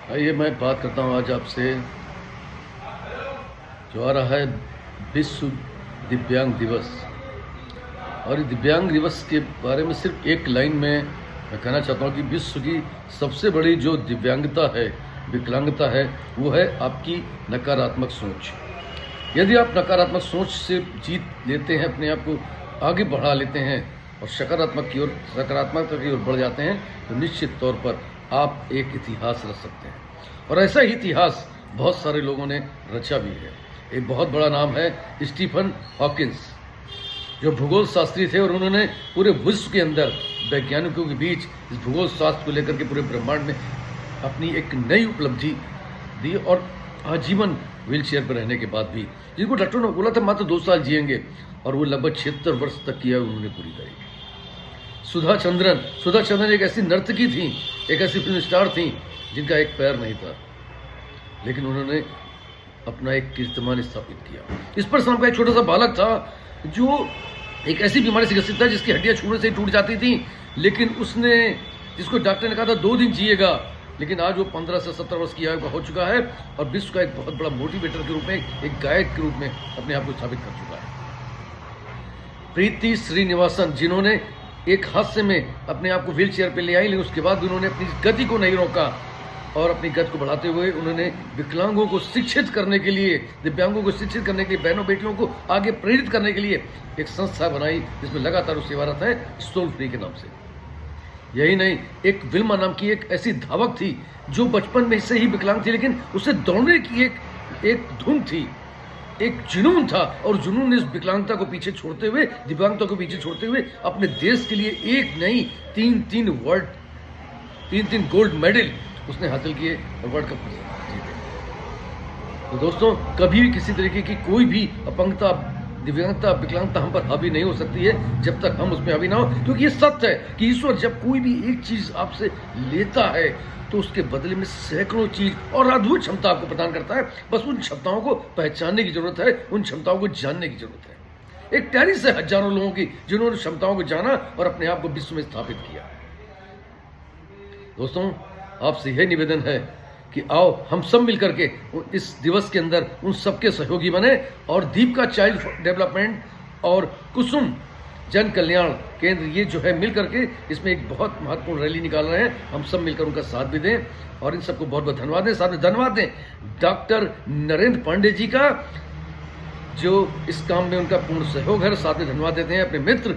आइए मैं बात करता हूँ आज आपसे जो आ रहा है विश्व दिव्यांग दिवस। और ये दिव्यांग दिवस के बारे में सिर्फ एक लाइन में मैं कहना चाहता हूँ कि विश्व की सबसे बड़ी जो दिव्यांगता है, विकलांगता है, वो है आपकी नकारात्मक सोच। यदि आप नकारात्मक सोच से जीत लेते हैं, अपने आप को आगे बढ़ा लेते हैं और सकारात्मकता की ओर बढ़ जाते हैं, तो निश्चित तौर पर आप एक इतिहास रच सकते हैं। और ऐसा ही इतिहास बहुत सारे लोगों ने रचा भी है। एक बहुत बड़ा नाम है स्टीफन हॉकिंस, जो भूगोल शास्त्री थे, और उन्होंने पूरे विश्व के अंदर वैज्ञानिकों के बीच इस भूगोल शास्त्र को लेकर के पूरे ब्रह्मांड में अपनी एक नई उपलब्धि दी। और आजीवन व्हील चेयर पर रहने के बाद भी, जिनको डॉक्टर ने बोला था मात्र 2 साल जिएंगे, और वो लगभग 76 वर्ष तक किया उन्होंने पूरी करी। सुधा चंद्रन एक ऐसी नर्तकी थी, एक ऐसी फिल्म स्टार थी जिनका एक पैर नहीं था, लेकिन उन्होंने अपना एक कीर्तिमान स्थापित किया। इस पर नाम का एक छोटा सा बालक था जो एक ऐसी बीमारी से ग्रसित था जिसकी हड्डियां छूने से ही टूट जाती थी, लेकिन उसने, जिसको डॉक्टर ने कहा था 2 दिन जिएगा, लेकिन आज वो 15 से 17 वर्ष की आयु का हो चुका है और विश्व का एक बहुत बड़ा मोटिवेटर के रूप में, एक गायक के रूप में अपने आप को स्थापित कर चुका है। प्रीति श्रीनिवासन, जिन्होंने एक हादसे में अपने आप को व्हील चेयर पर ले आई, लेकिन उसके बाद उन्होंने अपनी गति को नहीं रोका और अपनी गति को बढ़ाते हुए उन्होंने विकलांगों को शिक्षित करने के लिए, दिव्यांगों को शिक्षित करने के लिए, बहनों बेटियों को आगे प्रेरित करने के लिए एक संस्था बनाई जिसमें लगातार वो सेवारत है, सोल फ्री के नाम से। यही नहीं, एक विल्मा नाम की एक ऐसी धावक थी जो बचपन में से ही विकलांग थी, लेकिन उसे दौड़ने की एक धुन थी, एक जुनून था, और जुनून ने इस विकलांगता को पीछे छोड़ते हुए, दिव्यांगता को पीछे छोड़ते हुए अपने देश के लिए एक नहीं 3 गोल्ड मेडल उसने हासिल किए और वर्ल्ड कप जीते। तो दोस्तों, कभी भी किसी तरीके की कोई भी अपंगता, दिव्यांगता, विकलांगता हम पर हावी नहीं हो सकती है जब तक हम उसमें हावी ना हो, क्योंकि ये सत्य है कि ईश्वर जब कोई भी एक चीज आपसे लेता है तो उसके बदले में सैकड़ों चीज और अद्भुत क्षमता आपको प्रदान करता है। बस उन क्षमताओं को पहचानने की जरूरत है, उन क्षमताओं को जानने की जरूरत है। एक टैली से हजारों लोगों की जिन्होंने क्षमताओं को जाना और अपने आप को विश्व में स्थापित किया। दोस्तों, आपसे यह निवेदन है कि आओ हम सब मिलकर के इस दिवस के अंदर उन सबके सहयोगी बने, और दीपिका चाइल्ड डेवलपमेंट और कुसुम जन कल्याण केंद्र, ये जो है मिल करके इसमें एक बहुत महत्वपूर्ण रैली निकाल रहे हैं। हम सब मिलकर उनका साथ भी दें और इन सबको बहुत बहुत धन्यवाद दें। साथ में धन्यवाद दें डॉक्टर नरेंद्र पांडे जी का, जो इस काम में उनका पूर्ण सहयोग है। साथ में धन्यवाद देते हैं अपने मित्र,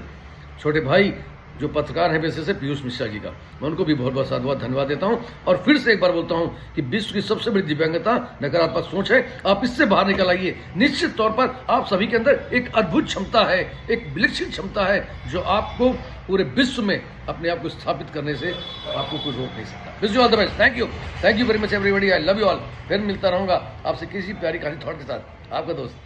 छोटे भाई जो पत्रकार हैं वैसे से, पीयूष मिश्रा जी का, मैं उनको भी बहुत बहुत धन्यवाद देता हूं। और फिर से एक बार बोलता हूं कि विश्व की सबसे बड़ी दिव्यांगता नकारात्मक सोच है। आप इससे बाहर निकल आइए। निश्चित तौर पर आप सभी के अंदर एक अद्भुत क्षमता है, एक विलक्षण क्षमता है, जो आपको पूरे विश्व में अपने आप को स्थापित करने से आपको कोई रोक नहीं सकता। Wish you all the best. Thank you very much everybody. I love you all. फिर मिलता रहूंगा आपसे किसी प्यारी कहानी थॉट के साथ। आपका दोस्त।